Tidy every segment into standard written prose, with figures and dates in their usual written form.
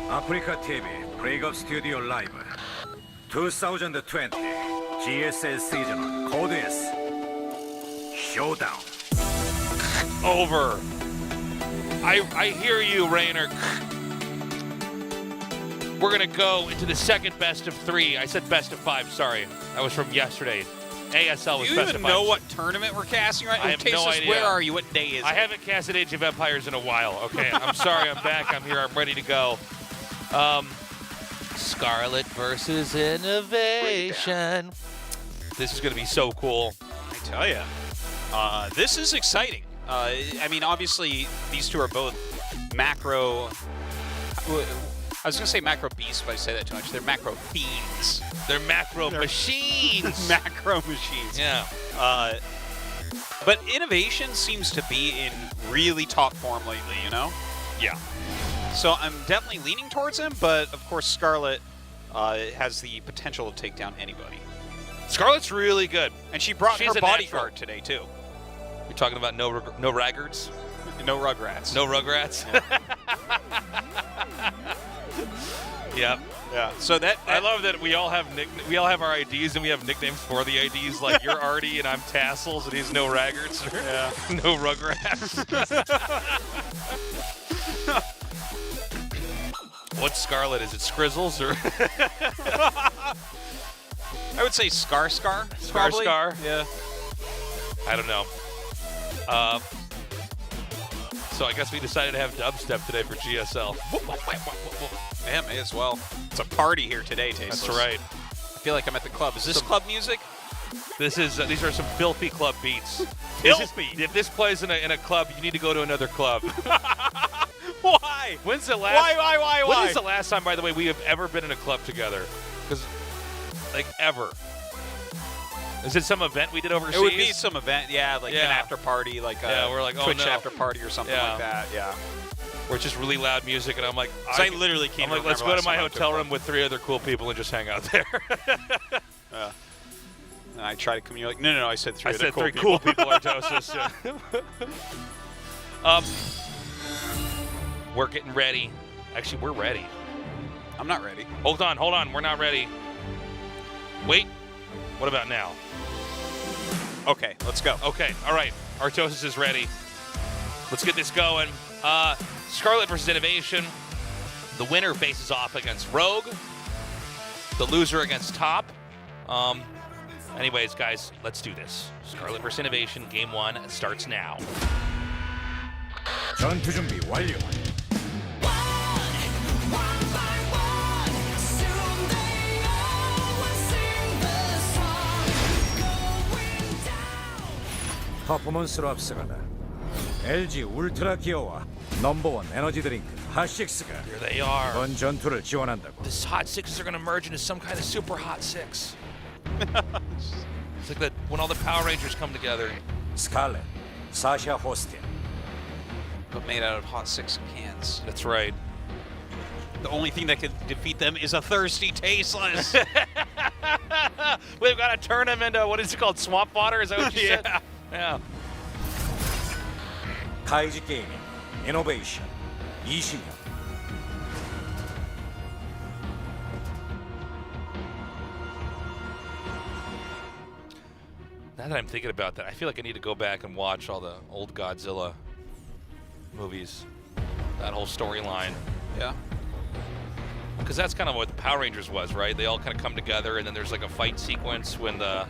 아프리카 TV 브레이크업 스튜디오 라이브 2020 GSL 시즌 코드 S 쇼다운. Over. I hear you, Rainer. We're going to go into the second best of 3. I said best of 5, sorry. That was from yesterday. ASL was best of 5. Do you even know what tournament we're casting right now? I have no idea. Where are you? What day is it? I haven't casted Age of Empires in a while, okay? I'm sorry, I'm back, I'm here, I'm ready to go. Scarlett versus INnoVation. This is going to be so cool. I tell you. This is exciting. I mean, obviously, these two are both macro... I was going to say macro beasts, but I say that too much. They're macro fiends. They're macro machines. Macro machines. Yeah. But INnoVation seems to be in really top form lately, you know? Yeah. So I'm definitely leaning towards him, but of course Scarlett has the potential to take down anybody. Scarlett's really good. And she brought She's her a bodyguard today, too. You're talking about no raggards? No Rugrats. No Rugrats? Yeah. Yep. Yeah. So that I love that we all have our IDs and we have nicknames for the IDs. Like you're Artie and I'm Tassels and he's No Raggards. Yeah. No Rugrats. What's Scarlett? Is it Scrizzles or? I would say Scar. Scar. Yeah. I don't know. So I guess we decided to have dubstep today for GSL. Yeah, may as well. It's a party here today, Tasteless. That's right. I feel like I'm at the club. Is this club music? This is these are some filthy club beats. Filthy? If this plays in a club, you need to go to another club. Why? When's the last? Why? When is the last time, by the way, we have ever been in a club together? Because, like, ever. Is it some event we did overseas? It would be some event, yeah, like an after party, like a we're like, oh, Twitch no. after party or something like that. Yeah. Where it's just really loud music, and I'm like, I literally can't. I'm like, let's go to my hotel room with 3 other cool people and just hang out there. And I try to come. You're like, no. I said 3. I said 3 cool people, Artosis. We're getting ready. Actually, we're ready. I'm not ready. Hold on. We're not ready. Wait. What about now? Okay, let's go. Okay, all right. Artosis is ready. Let's get this going. Scarlett versus INnoVation. The winner faces off against Rogue. The loser against Top. Anyways, guys, let's do this. Scarlett versus INnoVation, game 1 starts now. 전투 준비 완료. 퍼포먼스로 앞서가다. LG 울트라 기어와 넘버원 에너지 드링크 핫식스가 Here they are. 이번 전투를 지원한다고. This hot 6s are going to merge into some kind of super hot 6. It's like when all the Power Rangers come together. 스칼렛, 사샤 호스틴. But made out of hot 6 cans. That's right. The only thing that can defeat them is a thirsty Tasteless. We've got to turn them into, what is it called, swamp water? Is that what you said? Yeah. 카이지 게이밍, INnoVation, 20년. Now that I'm thinking about that, I feel like I need to go back and watch all the old Godzilla movies. That whole storyline. Yeah. Because that's kind of what the Power Rangers was, right? They all kind of come together, and then there's like a fight sequence when the...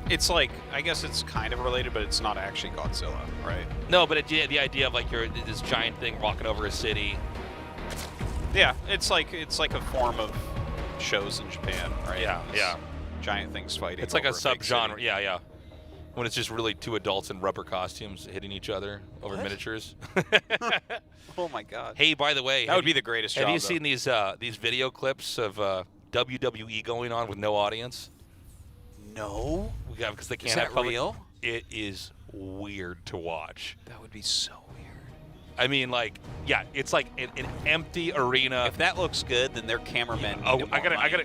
It's like, I guess it's kind of related, but it's not actually Godzilla, right? No, but the idea of like you're this giant thing walking over a city. Yeah, it's like a form of shows in Japan, right? Yeah, It's giant things fighting. It's like a over big subgenre. city. Yeah. When it's just really 2 adults in rubber costumes hitting each other over miniatures. Oh my God. Hey, by the way, That would be the greatest job. have you seen these video clips of WWE going on with no audience? No. Yeah, because they can't Is have that public. real? It is weird to watch. That would be so weird. I mean, like, yeah, it's like an empty arena. If that looks good, then their cameramen. Oh, need more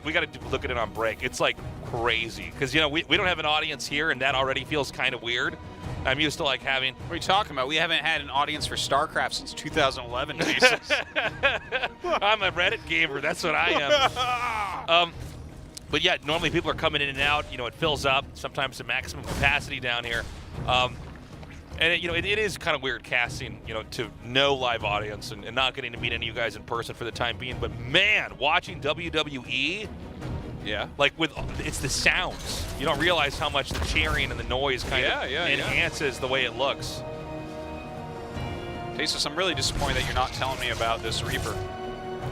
we gotta look at it on break. It's like crazy because we don't have an audience here, and that already feels kind of weird. I'm used to like having. What are you talking about? We haven't had an audience for Starcraft since 2011, Jesus. I'm a Reddit gamer. That's what I am. But yeah, normally people are coming in and out. You know, it fills up. Sometimes to maximum capacity down here. And you know, it is kind of weird casting, you know, to no live audience and not getting to meet any of you guys in person for the time being. But man, watching WWE, Yeah. like it's the sounds. You don't realize how much the cheering and the noise kind of enhances the way it looks. Tasus, I'm really disappointed that you're not telling me about this Reaper.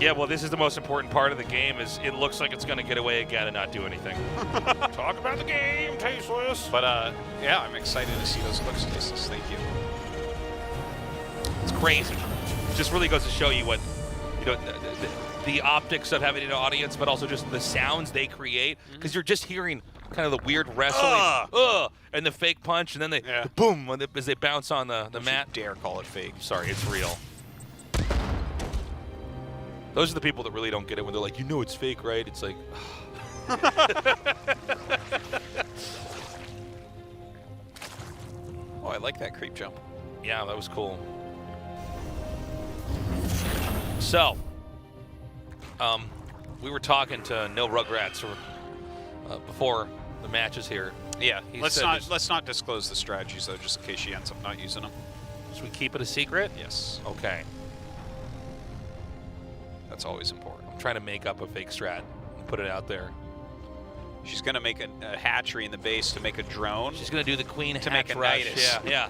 Yeah, well, this is the most important part of the game. Is it looks like it's going to get away again and not do anything. Talk about the game, Tasteless. But yeah, I'm excited to see those looks, Tasus. Thank you. It's crazy. It just really goes to show you what, you know, the optics of having an audience, but also just the sounds they create, because you're just hearing kind of the weird wrestling, and the fake punch, and then the boom as they bounce on the mat. You dare call it fake? Sorry, it's real. Those are the people that really don't get it when they're like, you know it's fake, right? It's like, oh, I like that creep jump. yeah, that was cool. So, we were talking to No Rugrats before the matches here. Yeah, He let's said not disclose the strategies though, just in case she ends up not using them. Should we keep it a secret? Yes, Okay. that's always important. I'm trying to make up a fake strat and put it out there. She's gonna make a hatchery in the base to make a drone. She's going to do the queen To hatch make a rush. nidus. Yeah.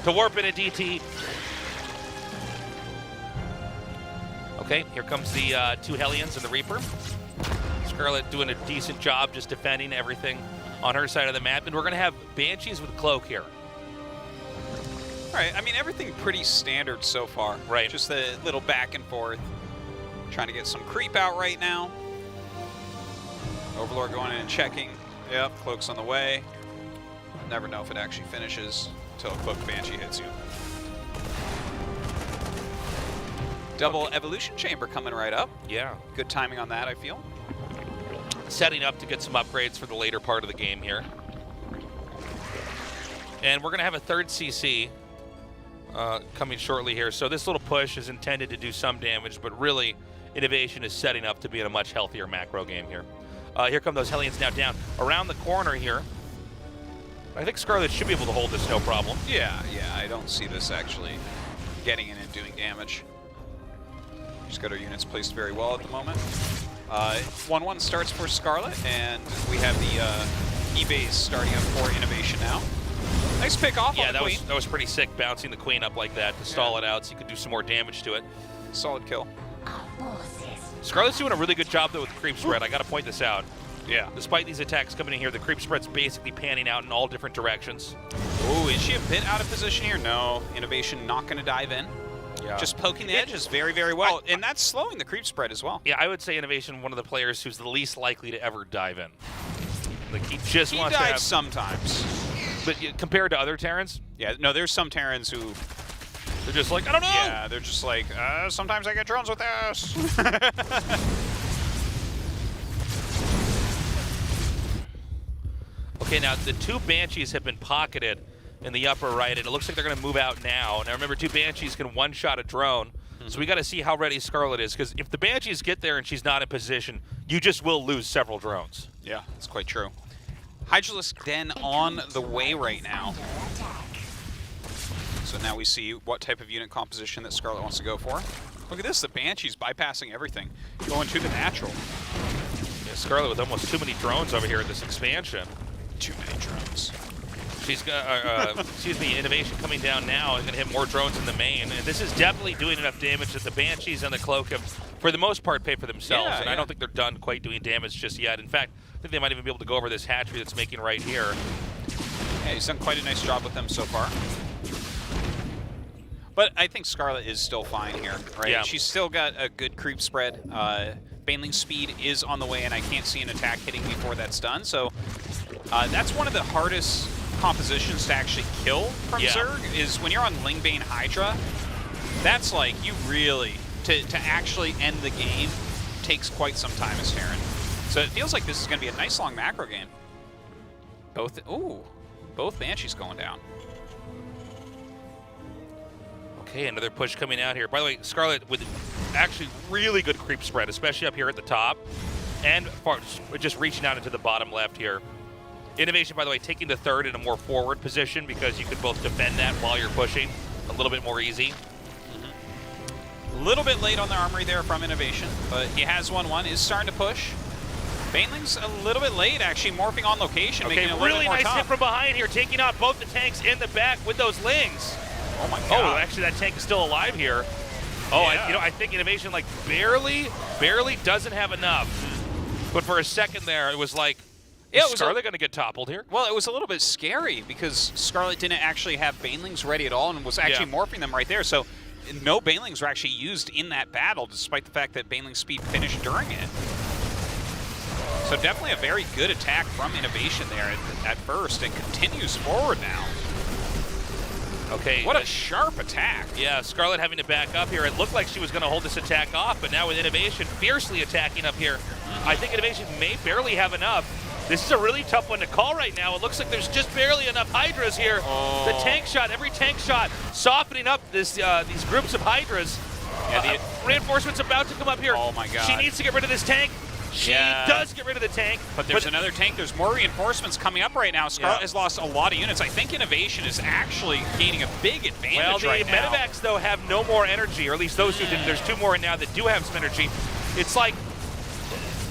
To warp in a DT. Okay, here comes the two Hellions and the Reaper. Scarlett doing a decent job just defending everything on her side of the map. And we're going to have Banshees with Cloak here. All right, I mean, everything pretty standard so far. Right. Just a little back and forth. Trying to get some creep out right now. Overlord going in and checking. Yep, Cloak's on the way. Never know if it actually finishes until a Cloak Banshee hits you. Double Evolution Chamber coming right up. Yeah. Good timing on that, I feel. Setting up to get some upgrades for the later part of the game here. And we're going to have a third CC coming shortly here. So this little push is intended to do some damage, but really, INnoVation is setting up to be in a much healthier macro game here. Here come those Hellions now down. Around the corner here, I think Scarlett should be able to hold this no problem. Yeah, I don't see this actually getting in and doing damage. She's got her units placed very well at the moment. 1-1 starts for Scarlett, and we have the E-base starting up for INnoVation now. Nice pick off on the Queen. That was pretty sick, bouncing the Queen up like that to stall it out so you could do some more damage to it. Solid kill. Scarlett's doing a really good job, though, with the creep spread. I got to point this out. Yeah. Despite these attacks coming in here, the creep spread's basically panning out in all different directions. Oh, is she a bit out of position here? No. INnoVation not going to dive in. Yeah. Just poking the edges very, very well. And that's slowing the creep spread as well. Yeah, I would say INnoVation, one of the players who's the least likely to ever dive in. Like, he just wants to have... sometimes. But compared to other Terrans, Yeah, no, there's some Terrans who... they're just like, I don't know! Yeah, they're just like, sometimes I get drones with this. Okay, now the two Banshees have been pocketed in the upper right, and it looks like they're going to move out now. Now remember, two Banshees can one-shot a drone, so we got to see how ready Scarlett is, because if the Banshees get there and she's not in position, you just will lose several drones. Yeah, that's quite true. Hydralisk Den on the way right now. So now we see what type of unit composition that Scarlett wants to go for. Look at this, the Banshee's bypassing everything, going to the natural. Yeah, Scarlett with almost too many drones over here in this expansion. Too many drones. She's got, excuse me, INnoVation coming down now is going to hit more drones in the main. And this is definitely doing enough damage that the Banshees and the Cloak have, for the most part, paid for themselves. I don't think they're done quite doing damage just yet. In fact, I think they might even be able to go over this hatchery that's making right here. Yeah, he's done quite a nice job with them so far. But I think Scarlett is still fine here, right? Yeah. She's still got a good creep spread. Baneling speed is on the way, and I can't see an attack hitting before that's done. So that's one of the hardest compositions to actually kill from Zerg, is when you're on Lingbane Hydra. That's like, you really, to actually end the game, takes quite some time as Terran. So it feels like this is going to be a nice long macro game. Both, ooh. Both Banshees going down. Okay, another push coming out here. By the way, Scarlett with actually really good creep spread, especially up here at the top, and just reaching out into the bottom left here. INnoVation, by the way, taking the third in a more forward position because you can both defend that while you're pushing. A little bit more easy. A little bit late on the armory there from INnoVation, but he has 1-1, is starting to push. Baneling's a little bit late, actually, morphing on location, Okay, making it a little really bit more nice tough. hit from behind here, taking out both the tanks in the back with those lings. Oh my Oh, god. actually, that tank is still alive here. Oh, Yeah. I think INnoVation like barely doesn't have enough. But for a second there, it was like, Yeah, is Scarlett going to get toppled here? Well, it was a little bit scary because Scarlett didn't actually have Banelings ready at all and was actually morphing them right there. So no Banelings were actually used in that battle, despite the fact that Baneling's speed finished during it. So definitely a very good attack from INnoVation there at first, and continues forward now. Okay. What a sharp attack. Yeah, Scarlett having to back up here. It looked like she was going to hold this attack off, but now with INnoVation fiercely attacking up here, I think INnoVation may barely have enough. This is a really tough one to call right now. It looks like there's just barely enough Hydras here. Oh. The tank shot, every tank shot, softening up these groups of Hydras. Yeah, Reinforcements about to come up here. Oh my god. She needs to get rid of this tank. She does get rid of the tank. But there's another tank. There's more reinforcements coming up right now. Scarlett has lost a lot of units. I think INnoVation is actually gaining a big advantage Well, the right now. medevacs, though, have no more energy, or at least those two didn't. There's two more in now that do have some energy. It's like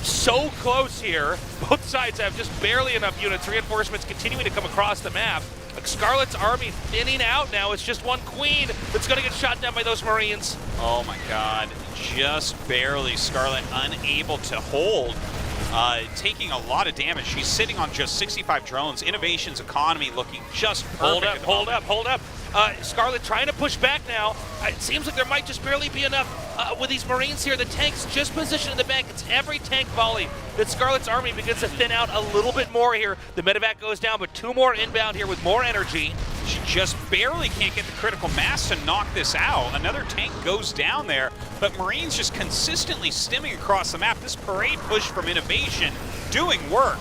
so close here. Both sides have just barely enough units. Reinforcements continuing to come across the map. Like Scarlett's army thinning out now. It's just one queen that's going to get shot down by those Marines. Oh my god, just barely. Scarlett unable to hold, taking a lot of damage. She's sitting on just 65 drones. INnoVation's economy looking just perfect. Hold up. Scarlett trying to push back now. It seems like there might just barely be enough with these Marines here. The tank's just positioned in the back. It's every tank volley that Scarlett's army begins to thin out a little bit more here. The medevac goes down, but two more inbound here with more energy. She just barely can't get the critical mass to knock this out. Another tank goes down there, but Marines just consistently stimming across the map. This parade push from INnoVation doing work.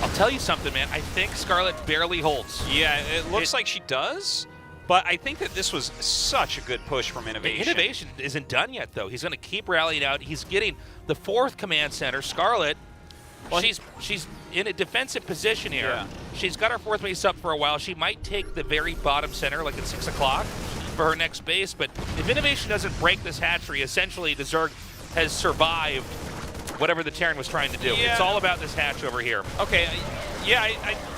I'll tell you something, man. I think Scarlett barely holds. Yeah, it looks like she does, but I think that this was such a good push from INnoVation. INnoVation isn't done yet, though. He's going to keep rallying out. He's getting the fourth command center. Scarlett, well, she's in a defensive position here. Yeah. She's got her fourth base up for a while. She might take the very bottom center, like at 6 o'clock, for her next base. But if INnoVation doesn't break this hatchery, essentially the Zerg has survived whatever the Terran was trying to do. Yeah. It's all about this hatch over here. Okay, yeah,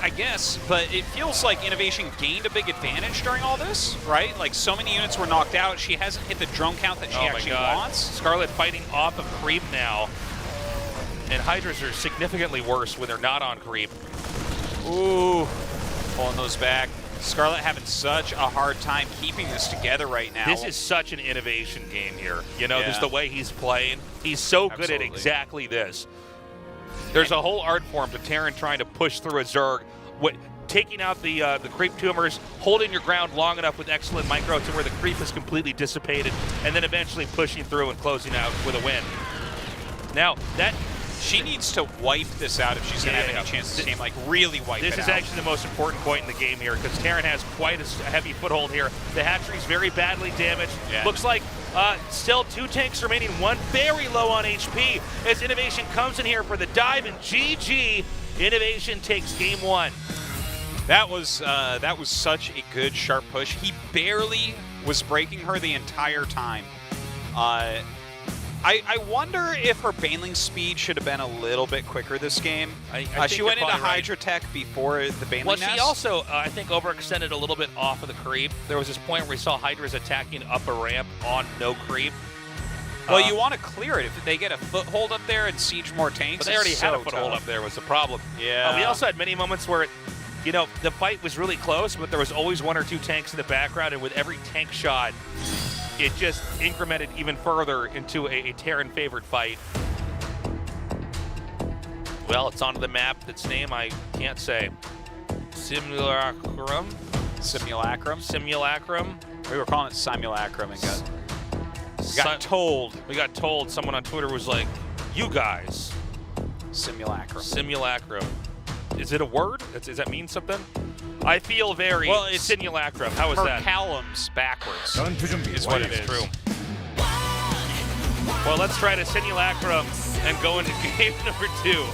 I guess, but it feels like INnoVation gained a big advantage during all this, right? Like, so many units were knocked out. She hasn't hit the drone count that she actually wants. Scarlett fighting off of creep now. And Hydras are significantly worse when they're not on creep. Ooh, pulling those back. Scarlett having such a hard time keeping this together right now. This is such an INnoVation game here. You know, Yeah. just the way he's playing. He's so good at Absolutely. exactly this. There's a whole art form to Terran trying to push through a Zerg, taking out the creep tumors, holding your ground long enough with excellent micro to where the creep is completely dissipated, and then eventually pushing through and closing out with a win. Now, She needs to wipe this out if she's going to have any chance to game, like really wipe it out. This is actually the most important point in the game here because Terran has quite a heavy foothold here. The hatchery's very badly damaged. Yeah. Looks like still 2 tanks remaining, 1 very low on HP as INnoVation comes in here for the dive, and GG, INnoVation takes game 1. That was such a good sharp push. He barely was breaking her the entire time. I wonder if her Baneling speed should have been a little bit quicker this game. I think she you're went into probably right. Hydra Tech before the Baneling Well, nest. she also, I think, overextended a little bit off of the creep. There was this point where we saw Hydras attacking up a ramp on no creep. Well, you want to clear it. If they get a foothold up there and siege more tanks, But they already it's had a so foothold tough. up there was the problem. Yeah. We also had many moments where, you know, the fight was really close, but there was always 1 or 2 tanks in the background, and with every tank shot, it just incremented even further into a Terran-favored fight. Well, it's onto the map. Its name I can't say. Simulacrum? Simulacrum. Simulacrum? We were calling it Simulacrum and got told. We got told. Someone on Twitter was like, "You guys." Simulacrum. Simulacrum. Is it a word? Does that mean something? I feel very simulacrum. How is that? Percalums backwards. 전투 준비 Is what it 완료. is. True. Well, let's try to simulacrum and go into game number 2.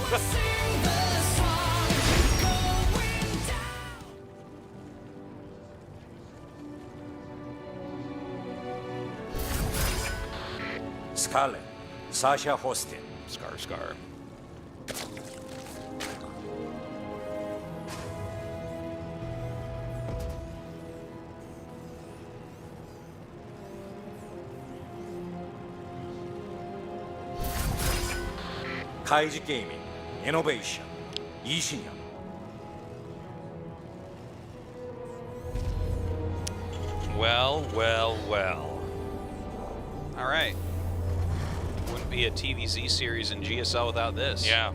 Scarlett, Sasha Hostin. Scar. 카이지 게이밍, 이노베이션, 이신영. Well. All right. Wouldn't be a TVZ series in GSL without this. Yeah.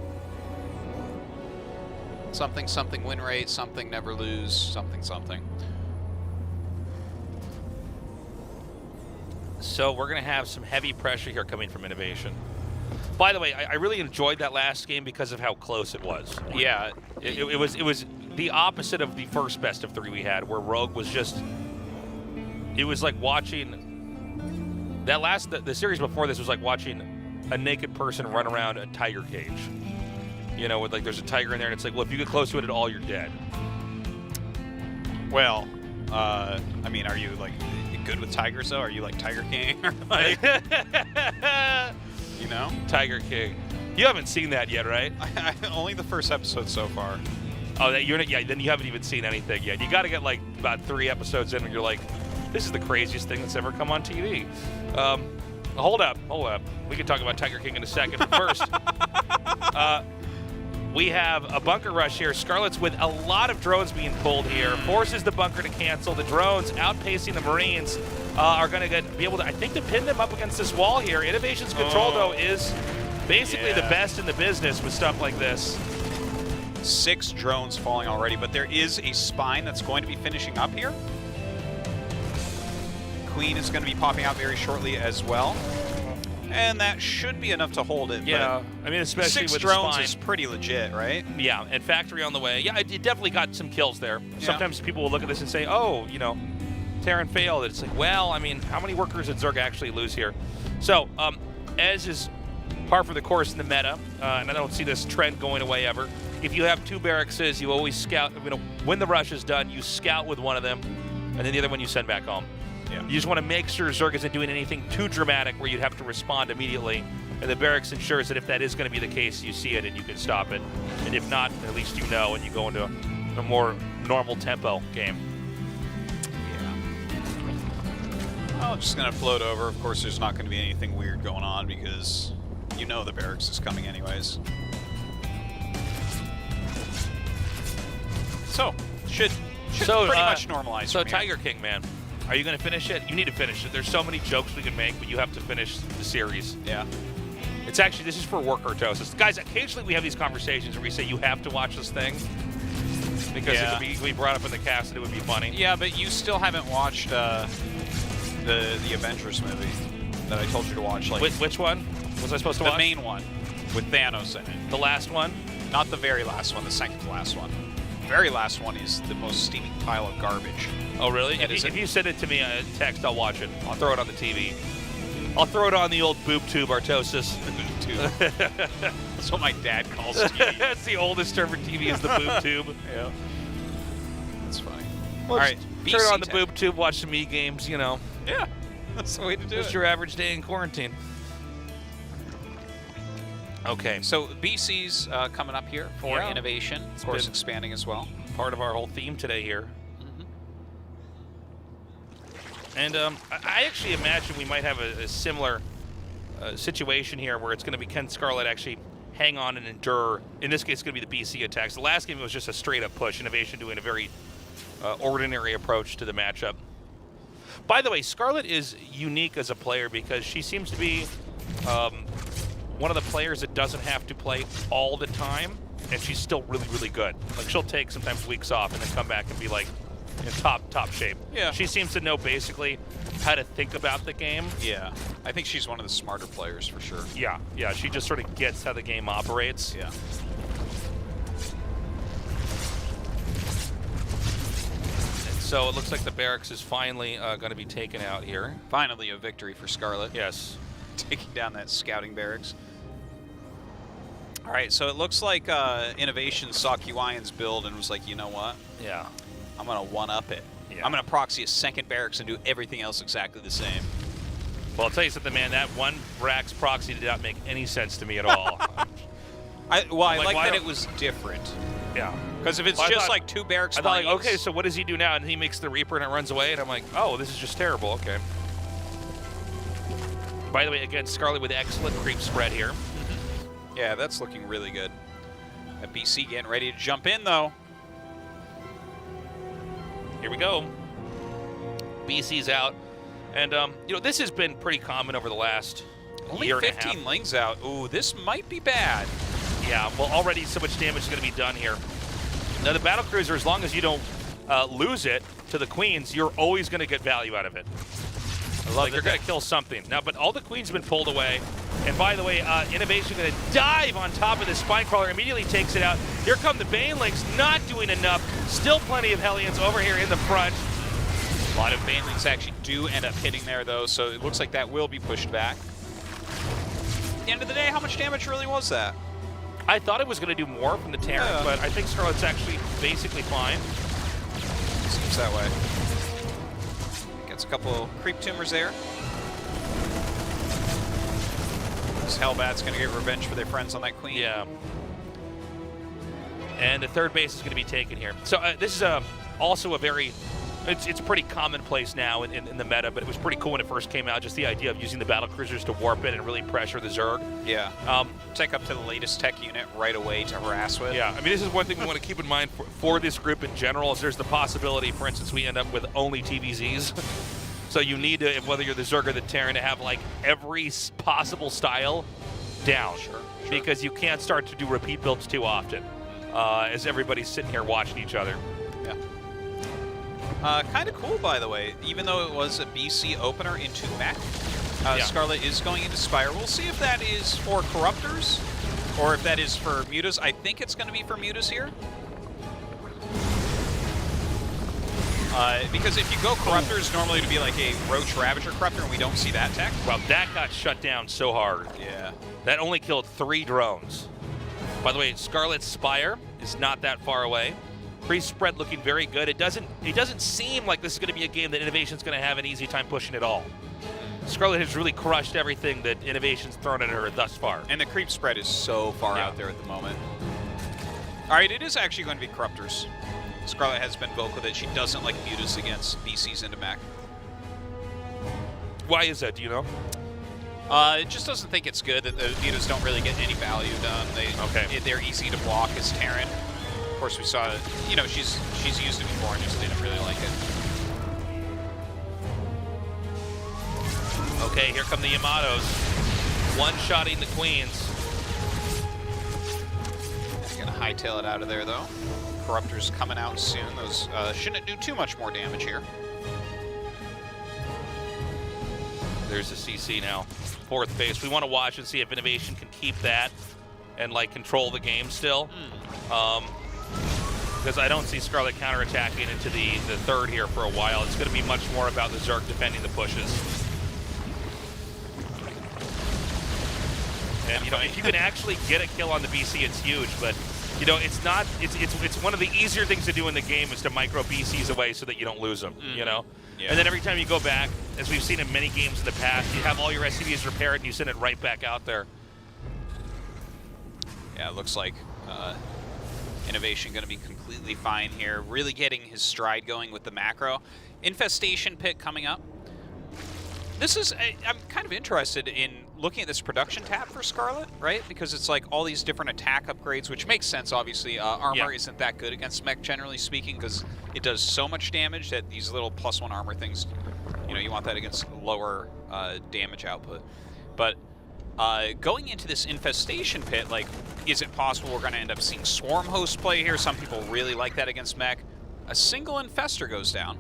Something win rate, something never lose, something. So we're going to have some heavy pressure here coming from INnoVation. By the way, I really enjoyed that last game because of how close it was. Yeah. It was the opposite of the first best of 3 we had, where Rogue was just... It was like watching... The series before this was like watching a naked person run around a tiger cage. You know, with like there's a tiger in there, and it's like, well, if you get close to it at all, you're dead. Well, I mean, are you like good with tigers though? Are you like Tiger King or like, you know? Tiger King. You haven't seen that yet, right? Only the first episode so far. Oh, then you haven't even seen anything yet. You got to get like about 3 episodes in, and you're like, this is the craziest thing that's ever come on TV. Hold up. We can talk about Tiger King in a second. But first, we have a bunker rush here. Scarlett's with a lot of drones being pulled here. Forces the bunker to cancel. The drones outpacing the Marines are going to be able to, I think, to pin them up against this wall here. INnoVation's control, though, is basically the best in the business with stuff like this. 6 drones falling already, but there is a spine that's going to be finishing up here. Queen is going to be popping out very shortly as well. And that should be enough to hold it. Yeah, I mean, especially 6 with drones the spine. is pretty legit, right? Yeah, and factory on the way. Yeah, it definitely got some kills there. Yeah. Sometimes people will look at this and say, oh, you know, Terran failed. It's like, well, I mean, how many workers did Zerg actually lose here? So, as is par for the course in the meta, and I don't see this trend going away ever, if you have 2 barracks, you always scout, you know, when the rush is done, you scout with one of them, and then the other one you send back home. Yeah. You just want to make sure Zerg isn't doing anything too dramatic where you'd have to respond immediately. And the barracks ensures that if that is going to be the case, you see it and you can stop it. And if not, at least you know and you go into a more normal tempo game. Yeah. I'm just going to float over. Of course, there's not going to be anything weird going on because you know the barracks is coming anyways. So, should pretty much normalize. So, from here. Tiger King, man. Are you going to finish it? You need to finish it. There's so many jokes we can make, but you have to finish the series. Yeah. It's actually, this is for work orthosis. Guys, occasionally we have these conversations where we say you have to watch this thing because it could be brought up in the cast and it would be funny. Yeah, but you still haven't watched the Avengers movie that I told you to watch. Like Which one was I supposed to watch? the main one with Thanos in it. The last one? Not the very last one, the second to last one. The very last one is the most steaming pile of garbage. Oh, really? If you send it to me a text, I'll watch it. I'll throw it on the TV. I'll throw it on the old boob tube, Artosis. That's what my dad calls TV. That's the oldest term for TV is the boob tube. Yeah. That's funny. Well, all right. Turn BC on the boob tube, watch some e-games, you know. Yeah. That's the way to do Just it. your average day in quarantine. Okay. So BC's coming up here for Yeah. INnoVation. Of course, expanding as well. Part of our whole theme today here. And I actually imagine we might have a similar situation here where it's going to be can Scarlett actually hang on and endure. In this case, it's going to be the BC attacks. The last game was just a straight-up push. INnoVation doing a very ordinary approach to the matchup. By the way, Scarlett is unique as a player because she seems to be one of the players that doesn't have to play all the time, and she's still really, really good. Like, she'll take sometimes weeks off and then come back and be like, in top shape. Yeah. She seems to know basically how to think about the game. Yeah. I think she's one of the smarter players for sure. Yeah, she just sort of gets how the game operates. Yeah. So it looks like the barracks is finally going to be taken out here. Finally a victory for Scarlett. Yes. Taking down that scouting barracks. All right, so it looks like INnoVation saw QIan's build and was like, you know what? Yeah. I'm going to one-up it. Yeah. I'm going to proxy a second barracks and do everything else exactly the same. Well, I'll tell you something, man. That one Brax proxy did not make any sense to me at all. I like why that don't- it was different. Yeah. Because if it's Well, I just thought- like 2 barracks I thought, like, mines- okay, so what does he do now? And he makes the Reaper and it runs away, and I'm like, oh, this is just terrible. Okay. By the way, again, Scarlett with excellent creep spread here. Yeah, that's looking really good. That BC getting ready to jump in, though. Here we go. BC's out. And, you know, this has been pretty common over the last Only year and a 15 half. lings out. Ooh, this might be bad. Yeah, well, already so much damage is going to be done here. Now, the Battlecruiser, as long as you don't lose it to the Queens, you're always going to get value out of it. I Like, you're going to kill something. Now, but all the Queens have been pulled away. And by the way, INnoVation going to dive on top of the Spinecrawler, immediately takes it out. Here come the Banelings, not doing enough. Still plenty of Hellions over here in the front. A lot of Banelings actually do end up hitting there, though, so it looks like that will be pushed back. At the end of the day, how much damage really was that? I thought it was going to do more from the Terran, Yeah. but I think Scarlett's actually basically fine. Seems that way. Gets a couple creep tumors there. This Hellbat's going to get revenge for their friends on that queen. Yeah. And the third base is going to be taken here. So this is also a very, it's pretty commonplace now in the meta, but it was pretty cool when it first came out, just the idea of using the battle cruisers to warp in and really pressure the Zerg. Yeah. Take up to the latest tech unit right away to harass with. Yeah, I mean, this is one thing we want to keep in mind for this group in general, is there's the possibility, for instance, we end up with only TVZs. So you need to, whether you're the Zerg or the Terran, to have like every possible style down. Sure. Because you can't start to do repeat builds too often, as everybody's sitting here watching each other. Yeah. Kind of cool, by the way. Even though it was a BC opener into mech, Yeah. Scarlett is going into Spire. We'll see if that is for Corruptors or if that is for Mutas. I think it's going to be for Mutas here. Because if you go Corruptors, normally to be like a Roach Ravager Corruptor, and we don't see that tech. Well, that got shut down so hard. Yeah. That only killed 3 drones. By the way, Scarlett's Spire is not that far away. Pre-spread looking very good. It doesn't seem like this is going to be a game that INnoVation's going to have an easy time pushing at all. Scarlett has really crushed everything that INnoVation's thrown at her thus far. And the creep spread is so far out there at the moment. All right, it is actually going to be Corruptors. Scarlett has been vocal that she doesn't like Mutas against BCs into mech. Why is that? Do you know? It just doesn't think it's good that the Mutas don't really get any value done. They're easy to block as Terran. Of course, we saw, you know, she's used it before and just didn't really like it. Okay, here come the Yamatos. One-shotting the Queens. They're gonna hightail it out of there though. Corruptors coming out soon. Those shouldn't do too much more damage here. There's the CC now. 4th base. We want to watch and see if INnoVation can keep that and like control the game still. Because I don't see Scarlett counterattacking into the 3rd here for a while. It's going to be much more about the Zerg defending the pushes. And, you know, if you can actually get a kill on the BC, it's huge. But, you know, it's not, it's one of the easier things to do in the game is to micro BCs away so that you don't lose them, you know? Yeah. And then every time you go back, as we've seen in many games in the past, you have all your SCVs repaired and you send it right back out there. Yeah, it looks like INnoVation going to be completely fine here. Really getting his stride going with the macro. Infestation Pit coming up. This is, I'm kind of interested in looking at this production tab for Scarlett, right? Because it's like all these different attack upgrades, which makes sense, obviously. Armor isn't that good against mech, generally speaking, because it does so much damage that these little +1 armor things, you know, you want that against lower damage output. But going into this Infestation Pit, like, is it possible we're going to end up seeing Swarm Host play here? Some people really like that against mech. A single Infestor goes down.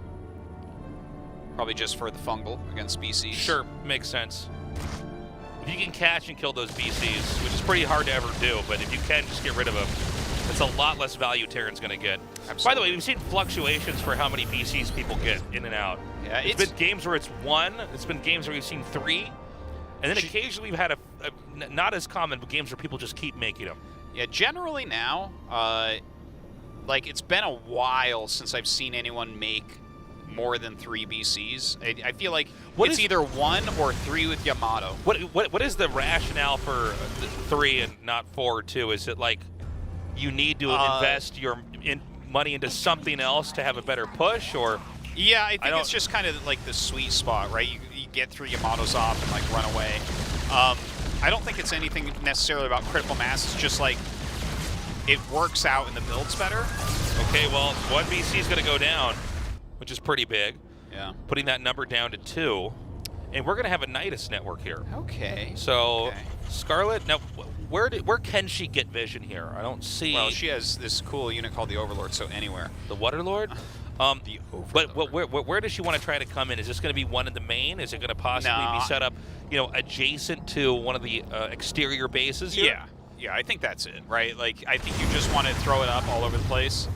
Probably just for the fungal against BCs. Sure, makes sense. If you can catch and kill those BCs, which is pretty hard to ever do, but if you can just get rid of them, It's a lot less value Terran's going to get. Absolutely. By the way, we've seen fluctuations for how many BCs people get in and out. Yeah, it's been games where it's 1. It's been games where we've seen 3. And then occasionally we've had not as common, but games where people just keep making them. Yeah, generally now, like it's been a while since I've seen anyone make more than 3 BCs. I feel like it's either 1 or 3 with Yamato. What is the rationale for 3 and not 4 or 2? Is it like you need to invest your money into something else to have a better push, or? Yeah, I think it's just kind of like the sweet spot, right? You get through Yamato's off and like run away. I don't think it's anything necessarily about critical mass. It's just like it works out and the build's better. Okay, well, 1 BC is going to go down, which is pretty big. Yeah. Putting that number down to 2. And we're going to have a Nidus network here. Okay. So, Scarlett, now, where can she get vision here? I don't see... Well, she has this cool unit called the Overlord, so anywhere. The Waterlord? The Overlord. But where does she want to try to come in? Is this going to be one in the main? Is it going to possibly be set up, adjacent to one of the exterior bases here? Yeah. Yeah, I think that's it, right? Like, I think you just want to throw it up all over the place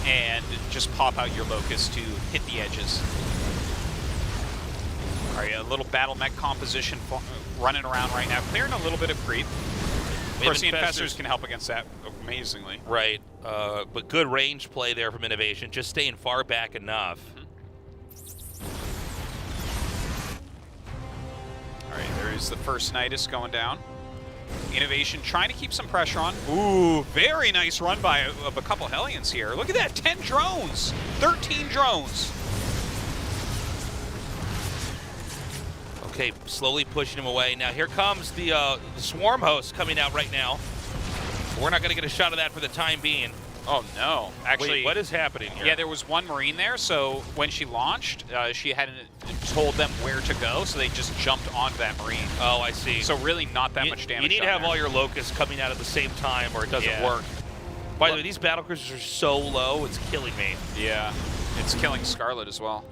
and just pop out your Locust to hit the edges. All right, a little battle mech composition running around right now, clearing a little bit of creep. Of course, the Infestors can help against that amazingly. Right, but good range play there from INnoVation, just staying far back enough. All right, there is the first Nidus going down. INnoVation trying to keep some pressure on. Ooh, very nice run by of a couple Hellions here. Look at that, 10 drones, 13 drones. Okay, slowly pushing him away. Now here comes the Swarm host coming out right now. We're not going to get a shot of that for the time being. Oh no, actually. Wait, what is happening here? Yeah, there was one Marine there, so when she launched, she hadn't told them where to go, so they just jumped onto that Marine. Oh, I see. So really not that much damage. You need to have all your Locusts coming out at the same time or it doesn't work. By the way, these battlecruisers are so low, it's killing me. Yeah, it's killing Scarlett as well.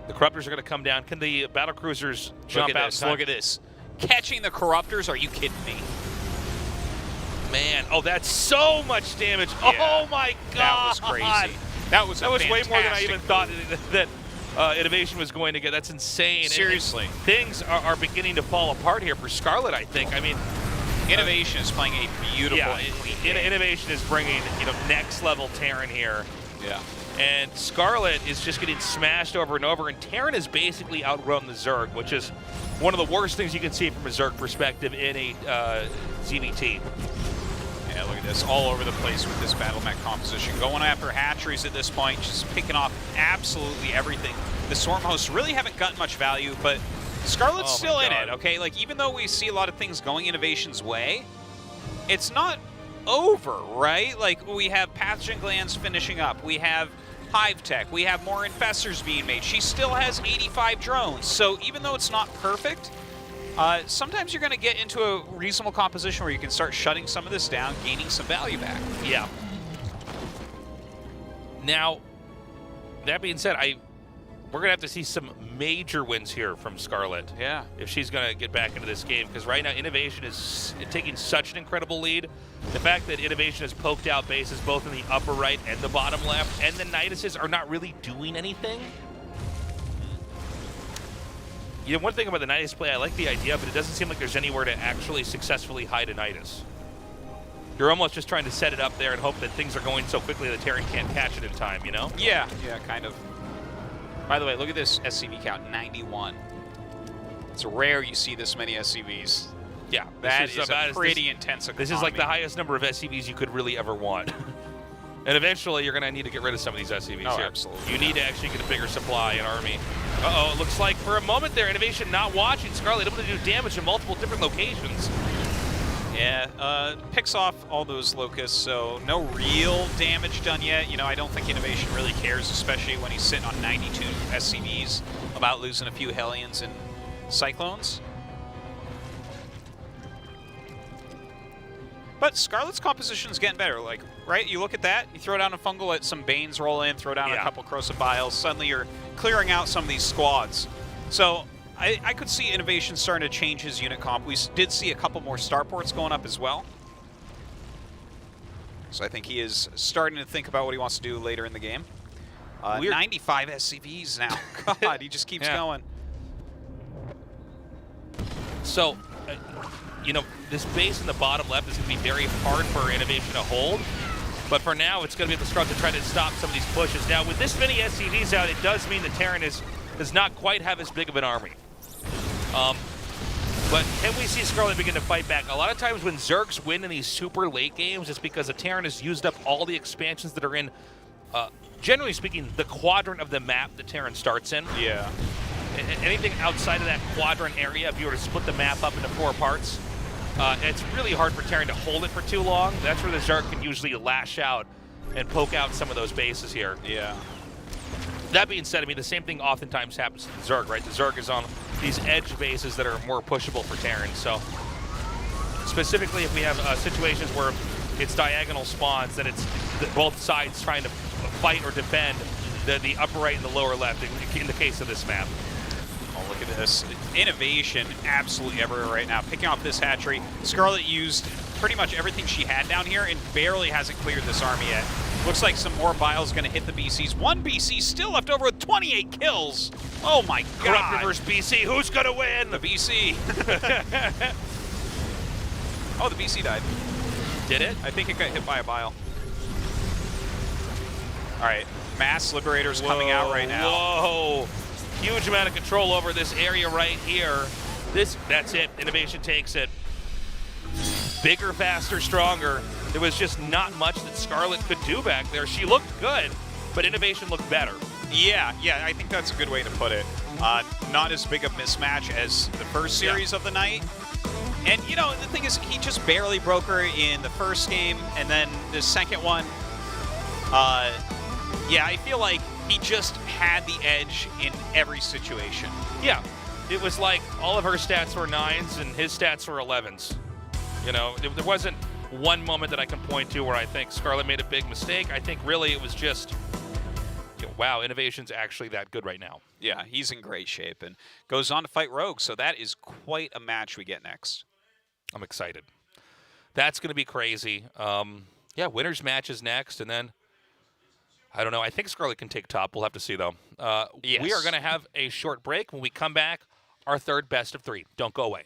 The Corruptors are going to come down. Can the battlecruisers jump out? Look at this. Catching the Corruptors? Are you kidding me? Man, oh, that's so much damage. Yeah. Oh my God. That was crazy. That was way more than I even thought move. that INnoVation was going to get. That's insane. Seriously. And things are beginning to fall apart here for Scarlett, I think. I mean, INnoVation is playing a beautiful INnoVation is bringing, next level Terran here. Yeah. And Scarlett is just getting smashed over and over, and Terran has basically outrun the Zerg, which is one of the worst things you can see from a Zerg perspective in a ZVT. Yeah, look at this, all over the place with this battle mech composition. Going after hatcheries at this point, just picking off absolutely everything. The Swarm hosts really haven't gotten much value, but Scarlett's still in it, okay? Like, even though we see a lot of things going INnoVation's way, it's not over, right? Like, we have pathogen glands finishing up. We have Hive Tech. We have more Infestors being made. She still has 85 drones. So even though it's not perfect, sometimes you're going to get into a reasonable composition where you can start shutting some of this down, gaining some value back. Yeah. Now, that being said, we're going to have to see some major wins here from Scarlett. Yeah. If she's going to get back into this game, because right now INnoVation is taking such an incredible lead. The fact that INnoVation has poked out bases both in the upper right and the bottom left, and the Niduses are not really doing anything. One thing about the Nidus play, I like the idea, but it doesn't seem like there's anywhere to actually successfully hide a Nidus. You're almost just trying to set it up there and hope that things are going so quickly that Terran can't catch it in time, Yeah, kind of. By the way, look at this SCV count, 91. It's rare you see this many SCVs. Yeah, that is a pretty intense economy. This is like the highest number of SCVs you could really ever want. And eventually, you're going to need to get rid of some of these SCVs here. Absolutely. You need to actually get a bigger supply in Army. Uh-oh, it looks like for a moment there, INnoVation not watching. Scarlett able to do damage in multiple different locations. Yeah, picks off all those Locusts, so no real damage done yet. I don't think INnoVation really cares, especially when he's sitting on 92 SCVs, about losing a few Hellions and Cyclones. But Scarlett's composition's getting better, right? You look at that, you throw down a Fungal, let some Banes roll in, throw down a couple Corrosive Biles, suddenly you're clearing out some of these squads. So I could see INnoVation starting to change his unit comp. We did see a couple more starports going up as well. So I think he is starting to think about what he wants to do later in the game. 95 SCVs now. God, he just keeps going. So, you know, this base in the bottom left is going to be very hard for INnoVation to hold. But for now, it's going to be the struggle to try to stop some of these pushes. Now, with this many SCVs out, it does mean the Terran does not quite have as big of an army. But can we see Scarlett begin to fight back? A lot of times when Zergs win in these super late games, it's because the Terran has used up all the expansions that are in, generally speaking, the quadrant of the map the Terran starts in. Yeah. Anything outside of that quadrant area, if you were to split the map up into 4 parts, it's really hard for Terran to hold it for too long. That's where the Zerg can usually lash out and poke out some of those bases here. Yeah. That being said, I mean, the same thing oftentimes happens to the Zerg, right? The Zerg is on these edge bases that are more pushable for Terran. So specifically if we have situations where it's diagonal spawns, that it's both sides trying to fight or defend the upper right and the lower left in the case of this map. Oh, look at this. INnoVation absolutely everywhere right now. Picking off this hatchery. Scarlett used pretty much everything she had down here and barely hasn't cleared this army yet. Looks like some more biles going to hit the BCs. One BC still left over with 28 kills. Oh my God. Corruptor versus BC, who's going to win? The BC. Oh, the BC died. Did it? I think it got hit by a bile. All right, Mass Liberator's coming out right now. Whoa. Huge amount of control over this area right here. That's it. INnoVation takes it. Bigger, faster, stronger. There was just not much that Scarlett could do back there. She looked good, but INnoVation looked better. Yeah, I think that's a good way to put it. Not as big a mismatch as the first series of the night. And, you know, the thing is, he just barely broke her in the first game, and then the second one, yeah, I feel like he just had the edge in every situation. Yeah, it was like all of her stats were 9s and his stats were 11s. You know, there wasn't one moment that I can point to where I think Scarlett made a big mistake. I think really it was just, you know, wow, INnoVation's actually that good right now. Yeah, he's in great shape and goes on to fight Rogue, so that is quite a match we get next. I'm excited. That's going to be crazy. Yeah, winners match is next, and then, I don't know, I think Scarlett can take top. We'll have to see, though. Yes. We are going to have a short break. When we come back, our third best of 3. Don't go away.